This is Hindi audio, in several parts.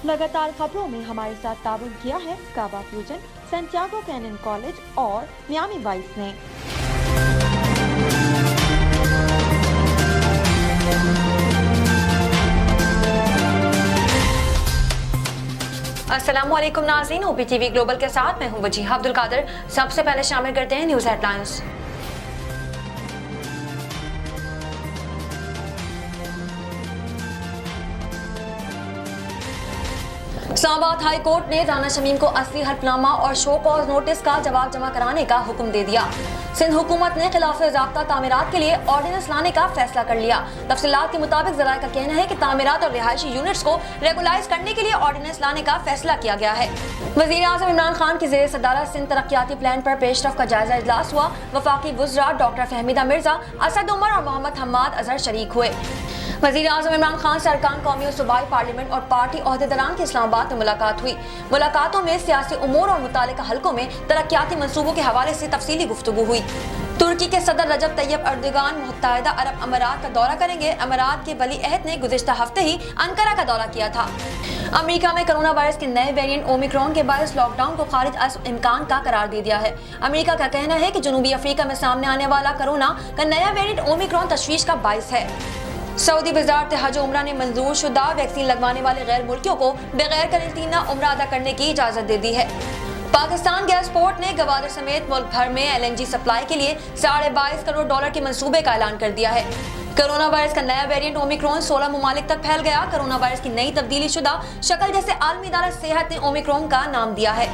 लगातार खबरों में हमारे साथ ताबन किया है काबा फ्यूजन, सैंटियागो कैनन कॉलेज और मियामी वाइस ने। अस्सलामुअलैकुम नाज़रीन, OPTV ग्लोबल के साथ मैं हूं वजीहा अब्दुल कादिर। सबसे पहले शामिल करते हैं news headlines. Islamabad high court ने राना शमीम को असली हल्फनामा और शो कॉज नोटिस का जवाब जमा कराने का हुक्म दे दिया। सिंध हुकूमत ने खिलाफ ज़ाब्ता तामीरात के लिए ऑर्डिनेंस लाने का फैसला कर लिया। तफसीलात के मुताबिक ज़राए का कहना है कि तामीरात और रिहायशी यूनिट्स को रेगुलाइज करने के लिए ऑर्डिनेंस लाने का फैसला किया गया है। वज़ीर आज़म इमरान खान की ज़ेर सदारत सिंध तरक्याती प्लान पर पेशरफ का जायजा इजलास हुआ। वफाकी वुज़रा डॉक्टर फहमीदा मिर्जा, असद उमर और मोहम्मद हम्माद अजहर शरीक हुए। वज़ीर आज़म इमरान खान से अरकान कौमी और सूबाई पार्लियामेंट और पार्टी ओहदेदारान की इस्लामाबाद में मुलाकात हुई। मुलाकातों में सियासी उमूर और मुतालिका हलकों में तरक्याती मंसूबों के हवाले से तफसीली गुफ्तगू हुई। तुर्की के सदर रजब तैयब अर्दोगान मुत्तहिदा अरब अमारात का दौरा करेंगे। अमारात के वली अहद ने गुज़िश्ता हफ्ते ही अंकारा का दौरा किया था। अमेरिका में कोरोना वायरस के नए वेरिएंट ओमिक्रॉन के बायस लॉकडाउन को खारिज अस इम्कान का करार दे दिया है। अमेरिका का कहना है कि जनूबी अफ्रीका में सामने आने वाला कोरोना का नया वेरिएंट ओमिक्रॉन तशवीश का बायस है। सऊदी वज़ारत हज उम्रा ने मंजूर शुदा वैक्सीन लगवाने वाले गैर मुल्कियों को बगैर करेंटीना उम्रा अदा करने की इजाजत दे दी है। पाकिस्तान गैस पोर्ट ने गवादर समेत मुल्क भर में LNG सप्लाई के लिए $22.5 करोड़ के मंसूबे का ऐलान कर दिया है। कोरोना वायरस का नया वेरिएंट ओमिक्रॉन 16 ममालिक तक फैल गया। कोरोना वायरस की नई तब्दीली शुदा शक्ल जैसे आलमी इदारा सेहत ने ओमिक्रॉन का नाम दिया है।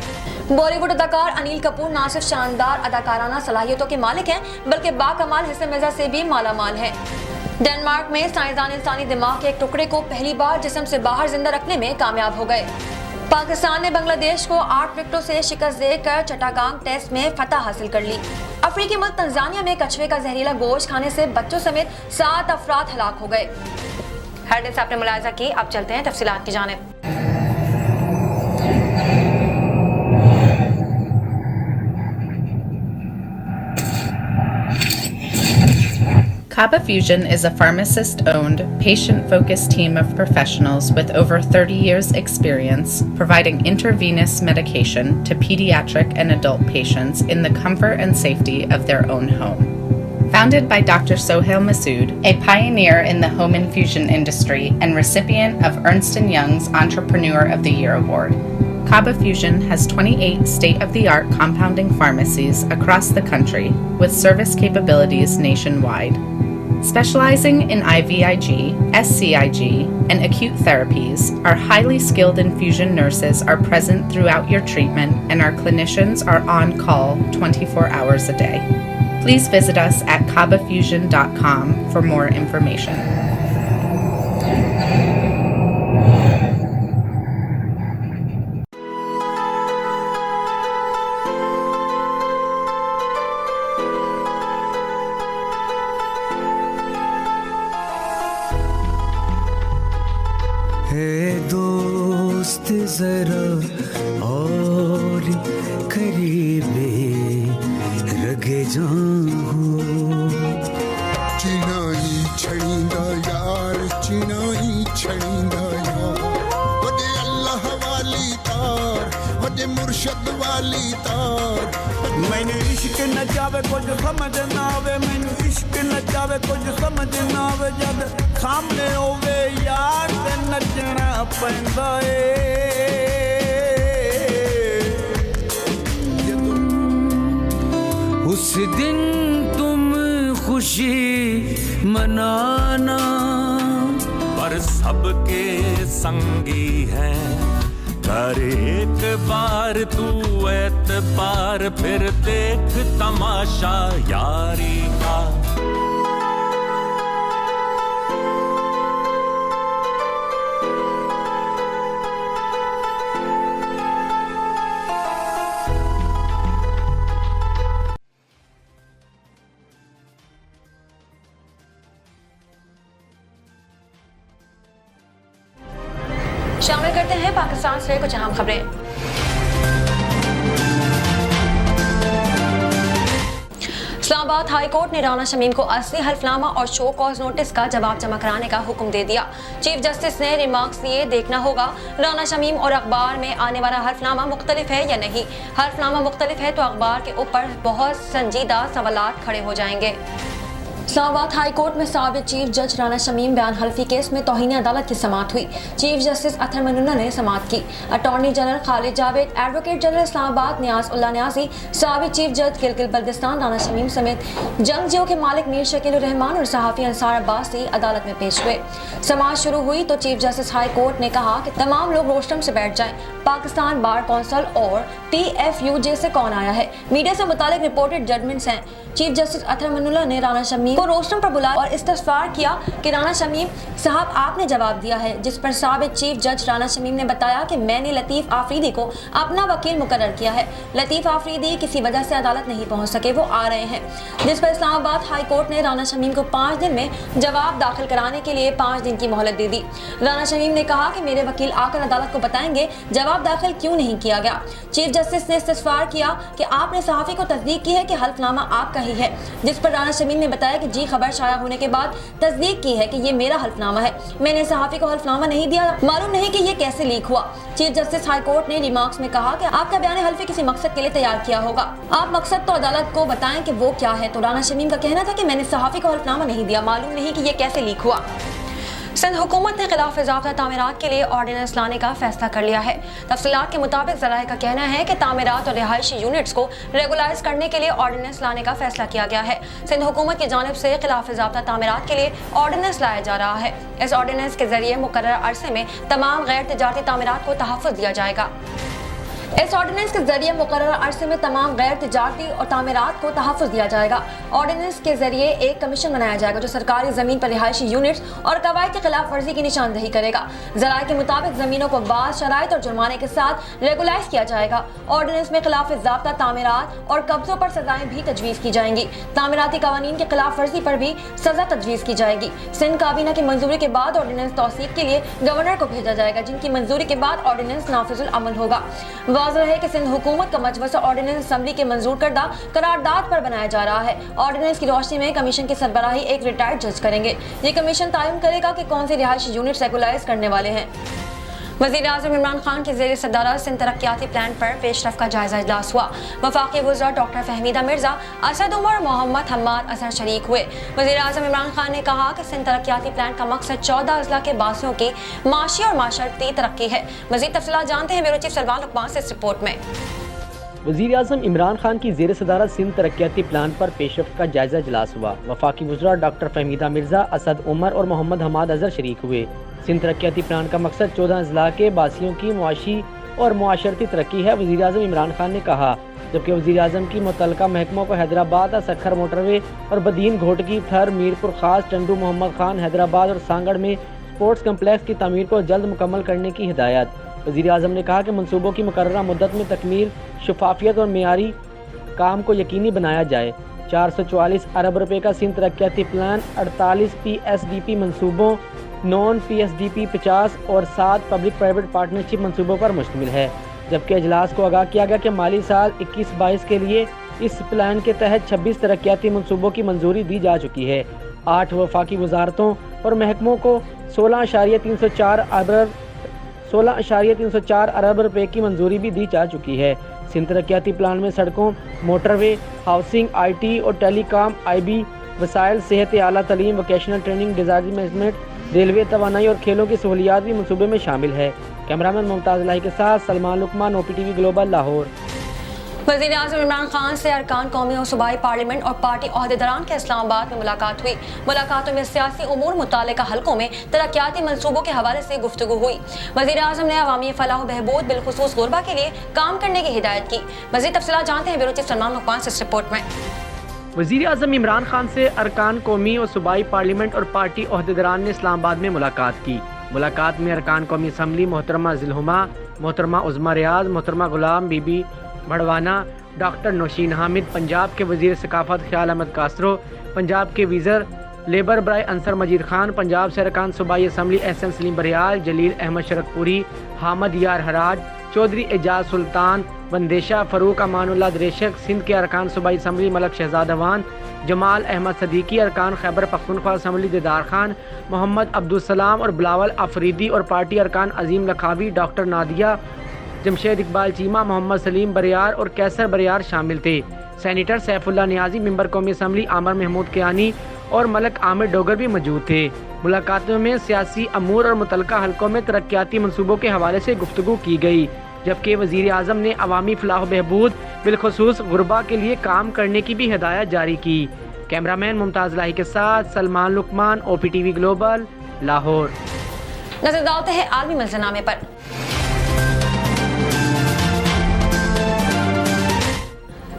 बॉलीवुड अदाकार अनिल कपूर न सिर्फ शानदार अदाकाराना सलाहियतों के मालिक हैं, बल्कि बाकमाल हिस्से मिज़ा से भी मालामाल हैं। डेनमार्क में साइंसदान इंसानी दिमाग के एक टुकड़े को पहली बार जिस्म से बाहर जिंदा रखने में कामयाब हो गए। पाकिस्तान ने बांग्लादेश को 8 विकेटों से शिकस्त देकर चट्टागांग टेस्ट में फतह हासिल कर ली। अफ्रीकी मुल्क तंजानिया में कछुए का जहरीला गोश्त खाने से बच्चों समेत 7 अफराद हलाक हो गए। हेडलाइंस आपने मुलाहिजा की, अब चलते हैं तफसीलात की जानिब। Kaba Fusion is a pharmacist-owned, patient-focused team of professionals with over 30 years' experience providing intravenous medication to pediatric and adult patients in the comfort and safety of their own home. Founded by Dr. Sohail Masood, a pioneer in the home infusion industry and recipient of Ernst & Young's Entrepreneur of the Year award, Kaba Fusion has 28 state-of-the-art compounding pharmacies across the country with service capabilities nationwide. Specializing in IVIG, SCIG, and acute therapies, our highly skilled infusion nurses are present throughout your treatment and our clinicians are on call 24 hours a day. Please visit us at kabafusion.com for more information. जरा और करीबे रगे जाऊं चिनाई छड़ींदा यार चिनाई छड़ींदा यार वदे अल्लाह वाली तार वदे मुर्शद वाली तार मैंने इश्क न जावे कुछ समझ ना आवे मैंने इश्क न जावे कुछ समझ ना आवे जब सामने होवे यार ते नचना पैंदा ए उस दिन तुम खुशी मनाना पर सबके संगी हैं कर एक बार तू एतबार फिर देख तमाशा यारी का शामिल करते हैं पाकिस्तान से कुछ अहम खबरें। इस्लामाबाद हाई कोर्ट ने राना शमीम को असली हल्फनामा और शो कॉज नोटिस का जवाब जमा कराने का हुक्म दे दिया। चीफ जस्टिस ने रिमार्क्स दिए, देखना होगा राना शमीम और अखबार में आने वाला हल्फनामा मुख्तलिफ है या नहीं। हल्फनामा मुख्तलिफ है तो अखबार के ऊपर बहुत संजीदा सवालात खड़े हो जाएंगे। इस्लामाबाद हाई कोर्ट में साबिक चीफ जज राना शमीम बयान हल्फी केस में तौहीन अदालत की समाअत हुई। चीफ जस्टिस अतहर मन्नुना ने समाअत की। Attorney general Khalid Javed, advocate general Islamabad Niaz Ullah Niazi, साबिक चीफ जज गिलगित बल्तिस्तान राना शमीम समेत जंगजियों के मालिक मीर शकील रहमान और सहाफ़ी अंसार अब्बासी अदालत में पेश हुए। समाअत शुरू हुई तो चीफ जस्टिस हाई कोर्ट ने कहा कि तमाम लोग रोस्टरम से बैठ जाएं। पाकिस्तान बार कौंसिल और PFUJ से कौन आया है? मीडिया से मुतालिक रिपोर्टेड जजमेंट्स हैं। चीफ जस्टिस अतहर मन्नुना ने राना शमीम को रोस्टरम पर बुलाया और इस्तफसार किया कि राना शमीम साहब आपने जवाब दिया है, जिस पर साबिक चीफ जज राना शमीम ने बताया कि मैंने लतीफ आफरीदी को अपना वकील मुकर्रर किया है। लतीफ आफरीदी किसी वजह से अदालत नहीं पहुंच सके, वो आ रहे हैं। जिस पर इस्लामाबाद हाई कोर्ट ने राना शमीम को 5 दिन में जवाब दाखिल कराने के लिए 5 दिन की मोहलत दे दी। राना शमीम ने कहा कि मेरे वकील आकर अदालत को बताएंगे जवाब दाखिल क्यों नहीं किया गया। चीफ जस्टिस ने इस्तफसार किया कि आपने सहाफ़ी को तस्दीक की है कि हल्फनामा आपका ही है, जिस पर राना शमीम ने बताया कि जी खबर शाया होने के बाद तस्दीक की है कि ये मेरा हल्फनामा है, मैंने सहाफ़ी को हल्फनामा नहीं दिया, मालूम नहीं कि ये कैसे लीक हुआ। चीफ जस्टिस हाई कोर्ट ने रिमार्क्स में कहा कि आपका बयान हल्फी किसी मकसद के लिए तैयार किया होगा, आप मकसद तो अदालत को बताएं कि वो क्या है। तो राना शमीम का कहना था कि मैंने सहाफ़ी को हल्फनामा नहीं दिया, मालूम नहीं कि ये कैसे लीक हुआ। सिंध हुकूमत ने खिलाफ ज़ाब्ता तामीरात के लिए ऑर्डिनेंस लाने का फैसला कर लिया है। तफसीलात के मुताबिक ज़राए का कहना है कि तामीरात और रिहायशी यूनिट्स को रेगुलाइज करने के लिए ऑर्डिनेंस लाने का फैसला किया गया है। सिंध हुकूमत की जानिब से खिलाफ ज़ाब्ता तामीरात के लिए ऑर्डिनेंस लाया जा रहा है। इस ऑर्डिनेंस के जरिए मुकर्रर अरसे में तमाम गैर तिजारती तामीरात को तहफ़्फ़ुज़ दिया जाएगा। इस ऑर्डिनेंस के जरिए मुकर्रर अरसे में तमाम गैर तिजारती और तामीरात को तहफ़्फ़ुज़ दिया जाएगा। ऑर्डिनेंस के जरिए एक कमीशन बनाया जाएगा जो सरकारी ज़मीन पर रिहायशी यूनिट्स और कवायद की खिलाफ वर्जी की निशानदही करेगा। ज़राए के मुताबिक ज़मीनों को बाज़ शराइत और जुर्माने के साथ रेगुलाइज किया जाएगा। ऑर्डिनेंस में खिलाफ ज़ाब्ता तामीरात और कब्ज़ों पर सजाएं भी तजवीज़ की जाएंगी। तामीराती कवानीन के खिलाफ वर्जी पर भी सज़ा तजवीज़ की जाएगी। सिंध काबीना की मंजूरी के बाद ऑर्डिनेंस तौसीक के लिए गवर्नर को भेजा जाएगा, जिनकी मंजूरी के बाद ऑर्डिनेंस नाफिजुल अमल होगा। वाज़ेह है कि सिंध हुकूमत का मजवसा ऑर्डिनेंस असेंबली के मंजूर करदा करारदाद पर बनाया जा रहा है। ऑर्डिनेंस की रोशनी में कमीशन की सरबराही एक रिटायर्ड जज करेंगे। ये कमीशन तयन करेगा कि कौन सी रिहायशी यूनिट रेगुलाइज करने वाले हैं। वज़ीर आज़म इमरान खान की ज़ेर सदारत सिंध तरक्याती प्लान पर पेशरफ का जायजा इजलास हुआ। वफाकी वज़ीर डॉक्टर फहमीदा मिर्जा, असद उमर और मोहम्मद हम्माद असर शरीक हुए। वज़ीर आज़म इमरान खान ने कहा कि सिंध तरक्याती प्लान का मकसद 14 अजला के बासियों की माशी और माशरती तरक्की है। मज़ीद तफसीलात जानते हैं ब्यूरो चीफ सलमान लुकमान से इस रिपोर्ट में। वज़ीर आज़म इमरान खान की ज़ेर सदारत सिंध तरक्याती प्लान पर पेशरफ्त का जायजा इजलास हुआ। वफाकी वज़ीर डॉक्टर फहमीदा मिर्जा, असद उमर और मोहम्मद हम्माद अजहर शरीक हुए। सिंध तरक्याती प्लान का मकसद 14 अजला के बासियों की मुआशी और मुआशरती तरक्की है, वज़ीर आज़म इमरान खान ने कहा। जबकि वज़ीर आज़म की मुतल्लिका महकमों को हैदराबाद, सखर मोटरवे और बदीन घोटकी, थर, मीरपुर खास, टंडू मोहम्मद खान, हैदराबाद और सांगड़ में स्पोर्ट्स कम्प्लेक्स की तमीर को जल्द मुकम्मल करने की हिदायत। वज़ीर आज़म ने कहा कि मनसूबों की मुकर्ररा मुद्दत में तकमील, शफाफियत और मेयारी काम को यकीनी बनाया जाए। 444 अरब रुपए का सिंध तरक्याती प्लान 48 PSDP मनसूबों, नॉन PSDP 50 और 7 पब्लिक प्राइवेट पार्टनरशिप मनसूबों पर मुश्तमिल है। जबकि अजलास को आगाह किया गया कि माली साल 21-22 के लिए इस प्लान के तहत 26 तरक्याती मनसूबों की मंजूरी दी जा चुकी है। 8 वफाकी वजारतों और महकमों को 16.304 अरब रुपए की मंजूरी भी दी जा चुकी है। सिंध तरक्याती प्लान में सड़कों, मोटरवे, हाउसिंग, IT और टेलीकॉम, IB, वसाइल, सेहत, आला तलीम, vocational training, disaster management, railway, तवानाई और खेलों की सहूलियात भी मनसूबे में शामिल है। कैमरामैन मुमताज़ लाही के साथ सलमान लुकमान, OPTV ग्लोबल, लाहौर। वज़ीर आज़म इमरान खान से अरकान कौमी और सूबाई पार्लियामेंट और पार्टी ओहदेदारान के इस्लामाबाद में मुलाकात हुई। मुलाकातों में सियासी उमूर मुतालिका हलकों में तरक्याती मनसूबों के हवाले से गुफ्तगू हुई। वज़ीर आज़म ने अवामी फलाह बहबूद बिलखुसूस गुरबा के लिए काम करने की हिदायत की। मज़ीद तफसीलात जानते हैं ब्यूरो चीफ सलमान लुकमान से इस रिपोर्ट में। वज़ीर आज़म इमरान खान से अरकान कौमी और सूबाई पार्लियामेंट और पार्टी ओहदेदारान ने इस्लामाबाद में मुलाकात की। मुलाकात में अरकान कौमी असम्बली मोहतरमा ज़िलहुमा, मोहतरमा उज़्मा रियाज, मोहतरमा गुलाम बीबी भड़वाना, डॉक्टर नौशीन हामिद, पंजाब के वज़ीर सकाफ़त ख्याल अहमद कासरो, पंजाब के वज़ीर लेबर बराए अंसर मजीद खान, पंजाब से अरकान सूबाई असम्बली एहसन सलीम बरियाल, जलील अहमद शरकपुरी, हामद यार हराज, चौधरी एजाज सुल्तान बंदेशा, फ़रूक अमानुल्लाह दरेशक, सिंध के अरकान सूबाई असम्बली मलक शहजाद अवान, जमाल अहमद सदीकी, अरकान खैबर पख्तूनख्वा असम्बली दिदार खान, मोहम्मद अब्दुल सलाम और बिलावल अफरीदी और पार्टी अरकान अजीम लखावी, डॉक्टर नादिया, जमशेद इकबाल चीमा, मोहम्मद सलीम बरियार और कैसर बरियार शामिल थे। सेनेटर सैफुल्लाह नियाजी, मेंबर कौमी असम्बली आमर महमूद कियानी और मलक आमिर डोगर भी मौजूद थे। मुलाकातों में सियासी अमूर और मुतलका हलकों में तरक्याती मनसूबों के हवाले से गुफ्तगू की गई, जबकि वज़ीर आज़म ने अवामी फलाह बहबूद बिलखुसूस गुरबा के लिए काम करने की भी हिदायत जारी की। कैमरामैन मुमताज़ लाही के साथ सलमान लुकमान, OPTV ग्लोबल, लाहौर। नजर डालते हैं आलमी मंजरनामे पर।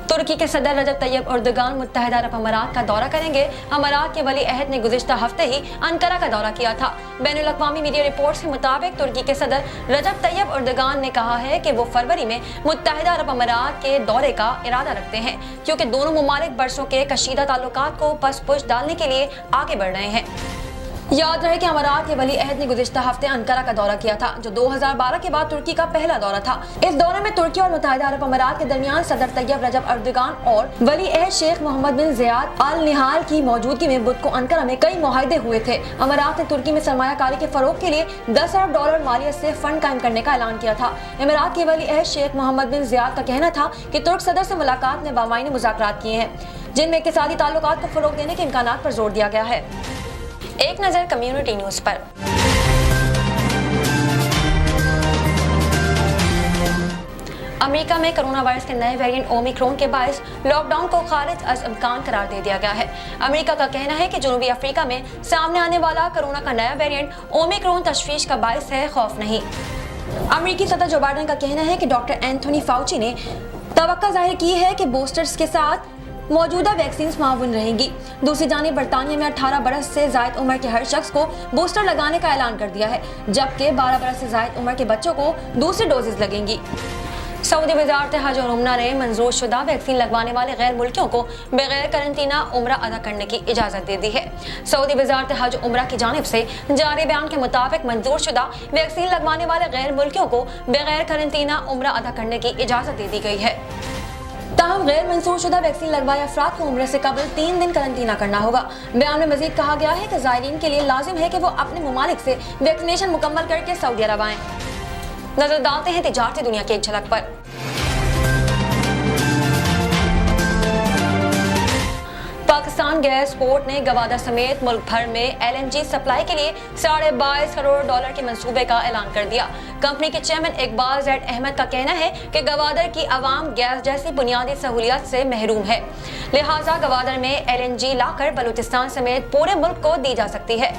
तुर्की के सदर रजब तैयब एर्दोगान मुत्तहिदा अरब अमारात का दौरा करेंगे। अमारात के वली अहद ने गुज़िश्ता हफ्ते ही अंकारा का दौरा किया था। बैनुल अक़वामी मीडिया रिपोर्ट्स के मुताबिक तुर्की के सदर रजब तैयब एर्दोगान ने कहा है कि वो फरवरी में मुत्तहिदा अरब अमारात के दौरे का इरादा रखते हैं, क्योंकि दोनों मुमालिक बरसों के कशीदा ताल्लुकात को पस-पुश डालने के लिए आगे बढ़ रहे हैं। याद रहे कि अमारात के वली अहद ने गुज़िश्ता हफ्ते अंकारा का दौरा किया था, जो 2012 के बाद तुर्की का पहला दौरा था। इस दौरे में तुर्की और मुत्तहिदा अरब अमारात के दरमियान सदर तैयब रजब एर्दोगान और वली अहद शेख मोहम्मद बिन ज़ियाद अल निहाल की मौजूदगी में बुध को अंकारा में कई मुआहदे हुए थे। अमारात ने तुर्की में सरमायाकारी के फरोग के लिए $10 अरब मालियत से फंड कायम करने का ऐलान किया था। अमारात के वली अहद शेख मोहम्मद बिन ज़ियाद का कहना था कि तुर्क सदर से मुलाकात में बामायने मुज़ाकरात किए हैं, जिनमें इक़्तिसादी ताल्लुकात को फरोग देने के इम्कानात पर जोर दिया गया है। एक नजर कम्युनिटी न्यूज पर। अमेरिका में कोरोना वायरस के नए वेरिएंट ओमिक्रॉन के बायस लॉकडाउन को खारिज अज़ इम्कान करार दे दिया गया है। अमेरिका का कहना है कि जनूबी अफ्रीका में सामने आने वाला कोरोना का नया वेरिएंट ओमिक्रॉन तशवीश का बायस है, खौफ नहीं। अमेरिकी सदर जो बाइडेन का कहना है कि डॉक्टर एंथोनी फाउची ने तवक्को जाहिर की है कि बूस्टर्स के साथ मौजूदा वैक्सीन माउन रहेंगी। दूसरी जानिब बरतानिया में 18 बरस से जायद उम्र के हर शख्स को बूस्टर लगाने का ऐलान कर दिया है, जबकि 12 बरस से जायद उम्र के बच्चों को दूसरी डोजेज लगेंगी। सऊदी वज़ारत हज और उम्रा ने मंजूर शुदा वैक्सीन लगवाने वाले गैर मुल्कियों को बगैर करंतना उम्रा अदा करने की इजाज़त दे दी है। सऊदी वज़ारत हज उम्रा की जानिब से जारी बयान के मुताबिक मंजूर शुदा वैक्सीन लगवाने वाले गैर मुल्कियों को बगैर करंतना उम्रा अदा करने की इजाज़त दे दी गई है। ताहम गैर मंजूर शुदा वैक्सीन लगवाए अफराद को उम्र से कबल 3 दिन करंतना करना होगा। बयान में मजीद कहा गया है कि ज़ायरीन के लिए लाजिम है कि वो अपने मुमालिक से वैक्सीनेशन मुकम्मल करके सऊदी अरब आएं। नजर डालते हैं तिजारती दुनिया की एक झलक पर। पाकिस्तान गैस बोर्ड ने गवादर समेत मुल्क भर में LNG सप्लाई के लिए $22.5 करोड़ के मंसूबे का ऐलान कर दिया। कंपनी के चेयरमैन इकबाल ज़ैद अहमद का कहना है कि गवादर की आवाम गैस जैसी बुनियादी सहूलियत से महरूम है, लिहाजा गवादर में LNG लाकर बलूचिस्तान समेत पूरे मुल्क को दी जा सकती है।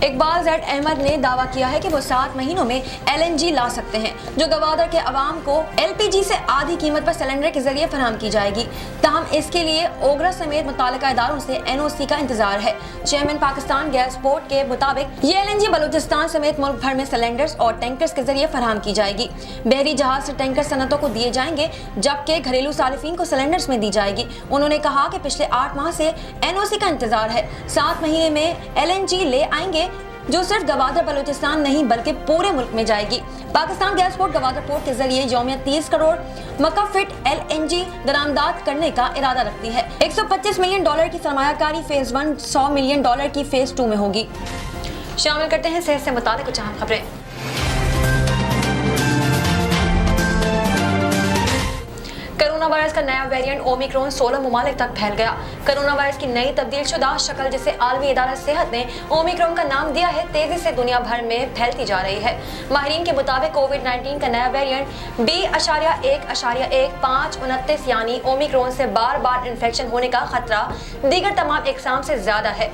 इकबाल ज़ैद अहमद ने दावा किया है कि वो 7 महीनों में LNG ला सकते हैं, जो गवादर के अवाम को LPG से आधी कीमत पर सिलेंडर के जरिए फराहम की जाएगी। ताहम इसके लिए ओगरा समेत मुतालिका इदारों से NOC का इंतजार है। चेयरमैन पाकिस्तान गैस बोर्ड के मुताबिक ये LNG बलूचिस्तान समेत मुल्क भर में सिलेंडर्स और टैंकर्स के जरिए फराहम की जाएगी। बहरी जहाज से टैंकर सनतों को दिए जाएंगे, जबकि घरेलू सारिफीन को सिलेंडर्स में दी जाएगी। उन्होंने कहा कि पिछले 8 माह से NOC का इंतजार है। 7 महीने में LNG ले आएंगे, जो सिर्फ गवादर बलूचिस्तान नहीं बल्कि पूरे मुल्क में जाएगी। Pakistan gas board Gwadar port के जरिए यौमिया 30 करोड़ मकाफिट LNG दरामदाद करने का इरादा रखती है। $125 मिलियन की सरमायाकारी फेज 1, $100 मिलियन की फेज 2 में होगी। शामिल करते हैं सेहत से मुताल्लिक कुछ अहम खबरें। कोरोना वायरस का नया वेरिएंट ओमिक्रॉन 16 मुमालिक तक फैल गया। कोरोना वायरस की नई तब्दील शुदा शक्ल, जिसे आलमी इदारा सेहत ने ओमिक्रॉन का नाम दिया है, तेजी से दुनिया भर में फैलती जा रही है। माहिरीन के मुताबिक कोविड-19 का नया वेरिएंट B.1.1.529 यानी ओमिक्रॉन से बार बार इन्फेक्शन होने का खतरा दीगर तमाम इकसाम से ज्यादा है।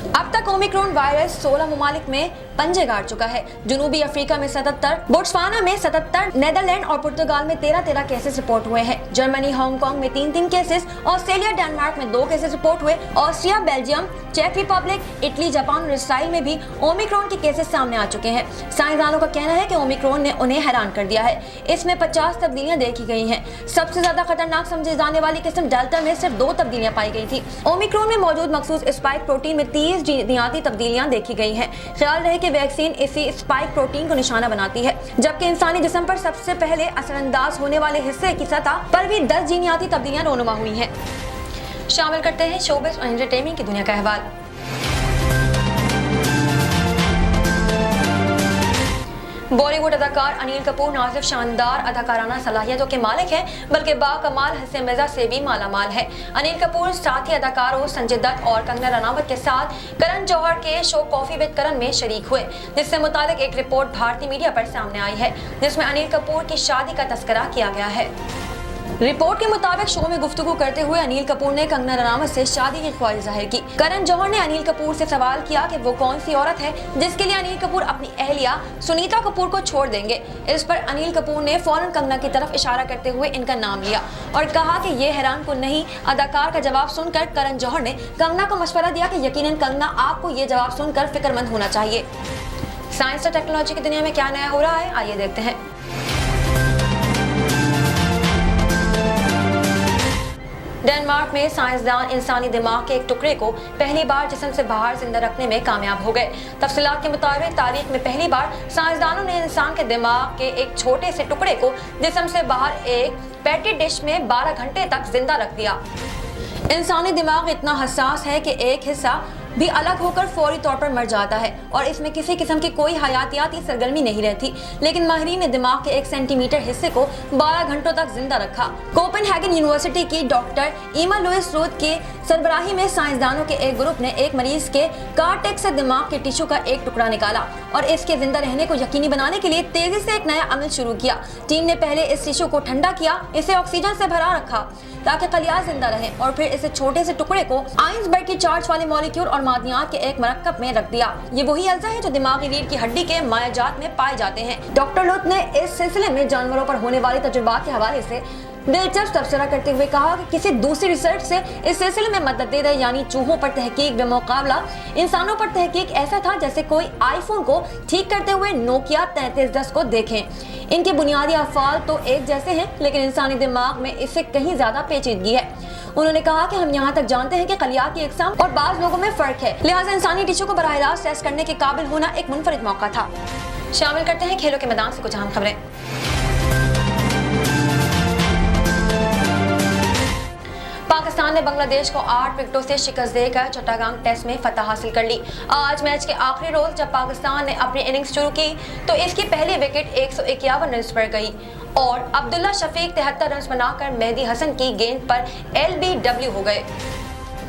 अब तक ओमिक्रॉन वायरस 16 मुमालिक में पंजे गाड़ चुका है। जनूबी अफ्रीका में 77, बोट्सवाना में 77, नेदरलैंड और पुर्तगाल में 13 केसेस रिपोर्ट हुए हैं। जर्मनी, हांगकांग में 3 केसेस, ऑस्ट्रेलिया, डेनमार्क में 2 केसेस रिपोर्ट हुए। ऑस्ट्रिया, बेल्जियम, चेक रिपब्लिक, इटली, जापान और इसराइल में भी ओमिक्रॉन के केसेस सामने आ चुके हैं। साइंसदानों का कहना है कि ओमिक्रॉन ने उन्हें हैरान कर दिया है। इसमें 50 तब्दीलियां देखी गई हैं। सबसे ज्यादा खतरनाक समझी जाने वाली किस्म डेल्टा में सिर्फ 2 तब्दीलियां पाई गई थी। ओमिक्रॉन में मौजूद मखसूस स्पाइक प्रोटीन में 30 तेज जीनाती तब्दीलियां देखी गई हैं। ख्याल रहे कि वैक्सीन इसी स्पाइक प्रोटीन को निशाना बनाती है, जबकि इंसानी जिस्म पर सबसे पहले असरअंदाज होने वाले हिस्से की सतह पर भी 10 जीनाती तब्दीलियां रोनुमा हुई हैं। शामिल करते हैं शोबिस और एंटरटेनमेंट की दुनिया का अहवाल। बॉलीवुड अदाकार अनिल कपूर न सिर्फ शानदार अदाकाराना सलाहियतों के मालिक हैं, बल्कि बाकमाल हंसी मिजाज से भी मालामाल है। अनिल कपूर साथी अदाकारों संजय दत्त और कंगना रनावत के साथ करण जौहर के शो कॉफी विद करण में शरीक हुए, जिससे मुतालिक एक रिपोर्ट भारतीय मीडिया पर सामने आई है, जिसमें अनिल कपूर की शादी का तस्करा किया गया है। रिपोर्ट के मुताबिक शो में गुफ्तगू करते हुए अनिल कपूर ने कंगना रनावत से शादी की ख्वाहिश जाहिर की। करण जौहर ने अनिल कपूर से सवाल किया कि वो कौन सी औरत है जिसके लिए अनिल कपूर अपनी अहलिया सुनीता कपूर को छोड़ देंगे। इस पर अनिल कपूर ने फौरन कंगना की तरफ इशारा करते हुए इनका नाम लिया और कहा कि ये हैरान कुन नहीं। अदाकार का जवाब सुनकर करण जौहर ने कंगना को मशवरा दिया कि यकीनन कंगना, आपको ये जवाब सुनकर फिक्रमंद होना चाहिए। साइंस और टेक्नोलॉजी की दुनिया में क्या नया हो रहा है, आइए देखते हैं। डेनमार्क में साइंसदान इंसानी दिमाग के एक टुकड़े को पहली बार जिस्म से बाहर जिंदा रखने में कामयाब हो गए। तफसीलात के मुताबिक तारीख में पहली बार साइंसदानों ने इंसान के दिमाग के एक छोटे से टुकड़े को जिस्म से बाहर एक पेटी डिश में 12 घंटे तक जिंदा रख दिया। इंसानी दिमाग इतना हसास है कि एक हिस्सा भी अलग होकर फौरी तौर पर मर जाता है और इसमें किसी किस्म की कोई हयातियाती सरगर्मी नहीं रहती, लेकिन माहिरीन ने दिमाग के 1 सेंटीमीटर हिस्से को 12 घंटों तक जिंदा रखा। कोपेनहेगन यूनिवर्सिटी की डॉक्टर ईमा लुइस रोथ के सरबराही में साइंसदानों के एक ग्रुप ने एक मरीज के कार्टेक्स से दिमाग के टिश्यू का एक टुकड़ा निकाला और इसके जिंदा रहने को यकीनी बनाने के लिए तेजी से एक नया अमल शुरू किया। टीम ने पहले इस टिश्यू को ठंडा किया, इसे ऑक्सीजन से भरा रखा ताकि खलियात जिंदा रहे और फिर इसे छोटे से टुकड़े को आइंसबर्ग की चार्ज वाले मॉलिक्यूल और मादनियात के एक मरकब में रख दिया। ये वही अज्जा है जो दिमागी रीढ़ की हड्डी के मायाजात में पाए जाते हैं। डॉक्टर लुथ ने इस सिलसिले में जानवरों पर होने वाले तजुर्बात के हवाले से दिलचस्प तबसरा करते हुए कहा कि किसी दूसरी रिसर्च से इस सिलसिले में मदद दे रहे, यानी चूहों पर तहकीक बेमुकाबला इंसानों पर तहकीक ऐसा था जैसे कोई आईफोन को ठीक करते हुए नोकिया 3310 को देखें। इनके बुनियादी अफ़ाल तो एक जैसे हैं, लेकिन इंसानी दिमाग में इससे कहीं ज्यादा पेचीदगी है। उन्होंने कहा कि हम यहाँ तक जानते हैं कि खलियात की अक़साम और बाज़ लोगों में फर्क है, लिहाजा इंसानी टिश्यू को बराह रास्त टेस्ट करने के काबिल होना एक मुनफरिद मौका था। शामिल करते हैं खेलों के मैदान से कुछ अहम खबरें। पाकिस्तान ने बांग्लादेश को 8 विकेटों से शिकस्त देकर चट्टागांग टेस्ट में फतह हासिल कर ली। आज मैच के आखिरी रोज जब पाकिस्तान ने अपनी इनिंग्स शुरू की तो इसकी पहली विकेट 151 रन पर गई और अब्दुल्ला शफीक 73 रन बनाकर मेहदी हसन की गेंद पर LBW हो गए।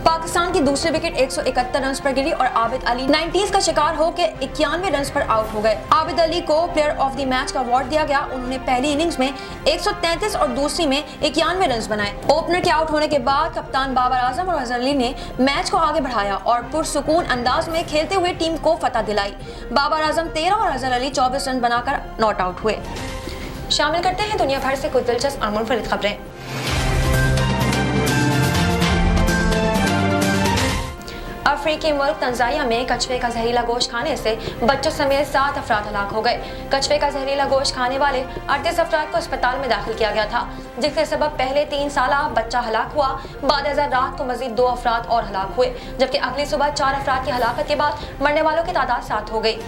पाकिस्तान की दूसरी विकेट 171 रन पर गिरी और आबिद अली 90s का शिकार होकर 91 रन पर आउट हो गए। आबिद अली को प्लेयर ऑफ द मैच का अवार्ड दिया गया। उन्होंने पहली इनिंग्स में 133 और दूसरी में 91 रन बनाए। ओपनर के आउट होने के बाद कप्तान बाबर आजम और अजहर अली ने मैच को आगे बढ़ाया और पुरसुकून अंदाज में खेलते हुए टीम को फतह दिलाई। बाबर आजम 13 और अजहर अली 24 रन बनाकर नॉट आउट हुए। शामिल करते हैं दुनिया भर से कुछ दिलचस्प और मुनफरिद खबरें। अफ्रीकी मुल्क तंजानिया में कछुए का जहरीला गोश्त खाने से बच्चों समेत 7 अफराद हलाक हो गए। कछुए का जहरीला गोश्त खाने वाले 38 अफराद को अस्पताल में दाखिल किया गया था, जिसके सबब पहले 3 साला बच्चा हलाक हुआ। बाद रात को मजीद 2 अफराद और हलाक हुए, जबकि अगली सुबह 4 अफराद की हलाकत के बाद मरने वालों की तादाद 7 हो गई।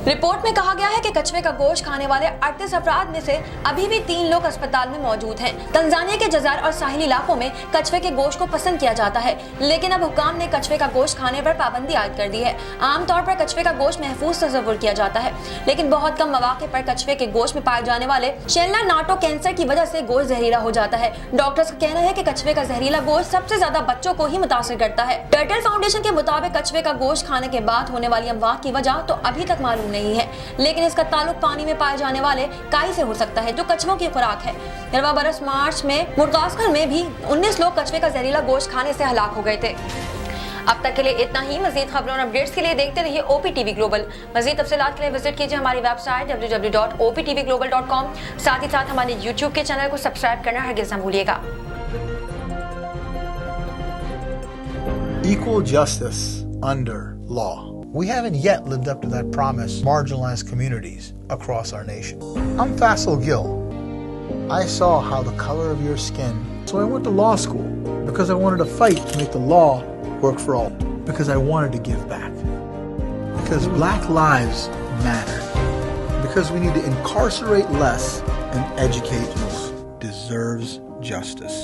रिपोर्ट में कहा गया है कि कछुए का गोश्त खाने वाले 38 अफराद में से अभी भी 3 लोग अस्पताल में मौजूद हैं। तंजानिया के जज़ायर और साहिली इलाकों में कछुए के गोश्त को पसंद किया जाता है, लेकिन अब हुकाम ने कछुए का गोश्त खाने पर पाबंदी आयद कर दी है। आमतौर पर कछुए का गोश्त महफूज तस्वुर किया जाता है, लेकिन बहुत कम मौके पर कछुए के गोश्त में पाए जाने वाले शेल्ला नाटो कैंसर की वजह से गोश्त जहरीला हो जाता है। डॉक्टर्स का कहना है कि कछुए का जहरीला गोश्त सबसे ज्यादा बच्चों को ही मुतासिर करता है। टर्टल फाउंडेशन के मुताबिक कछुए का गोश्त खाने के बाद होने वाली अमवात की वजह तो अभी तक मालूम नहीं है, लेकिन इसका ताल्लुक पानी में पाए जाने वाले काई से हो सकता है, जो कछुओं की खुराक है। गलवा बरस मार्च में मुर्गास्कर में भी 19 लोग कछुए का जहरीला गोश्त खाने से हलाक हो गए थे। अब तक के लिए इतना ही। मजीद खबरों और अपडेट्स के लिए देखते रहिए OPTV ग्लोबल। मजीद तफसीलात के लिए विजिट कीजिए हमारी वेबसाइट www.optvglobal.com। साथ ही साथ हमारे YouTube के चैनल को सब्सक्राइब करना हरगिज़ न भूलिएगा। Equal justice under law. We haven't yet lived up to that promise marginalized communities across our nation. I'm Faisal Gill. I saw how the color of your skin, so I went to law school because I wanted to fight to make the law work for all. because I wanted to give back. Because black lives matter. Because we need to incarcerate less and educate more. Deserves justice.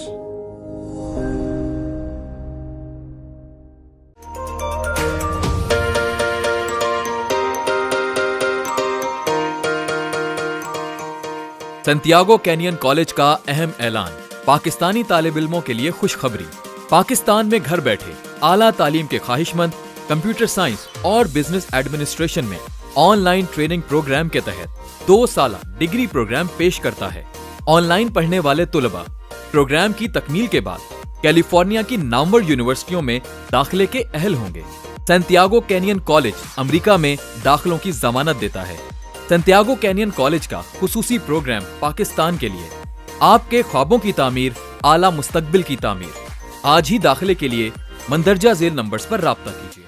Santiago canyon college का अहम ऐलान। पाकिस्तानी तालिब इल्मों के लिए खुशखबरी। पाकिस्तान में घर बैठे आला तालीम के ख्वाहिशमंद कंप्यूटर साइंस और बिजनेस एडमिनिस्ट्रेशन में ऑनलाइन ट्रेनिंग प्रोग्राम के तहत 2 साला डिग्री प्रोग्राम पेश करता है। ऑनलाइन पढ़ने वाले तुलबा प्रोग्राम की तकमील के बाद कैलिफोर्निया की नामवर यूनिवर्सिटियों में दाखिले के अहल होंगे। सैंटियागो कैनियन कॉलेज अमेरिका में दाखिलों की जमानत देता है। सैंटियागो कैनियन कॉलेज का खुसूसी प्रोग्राम पाकिस्तान के लिए आपके ख्वाबों की तामीर, आला मुस्तकबिल की तामीर। आज ही दाखिले के लिए मंदरजा झेल नंबर्स पर राब्ता कीजिए।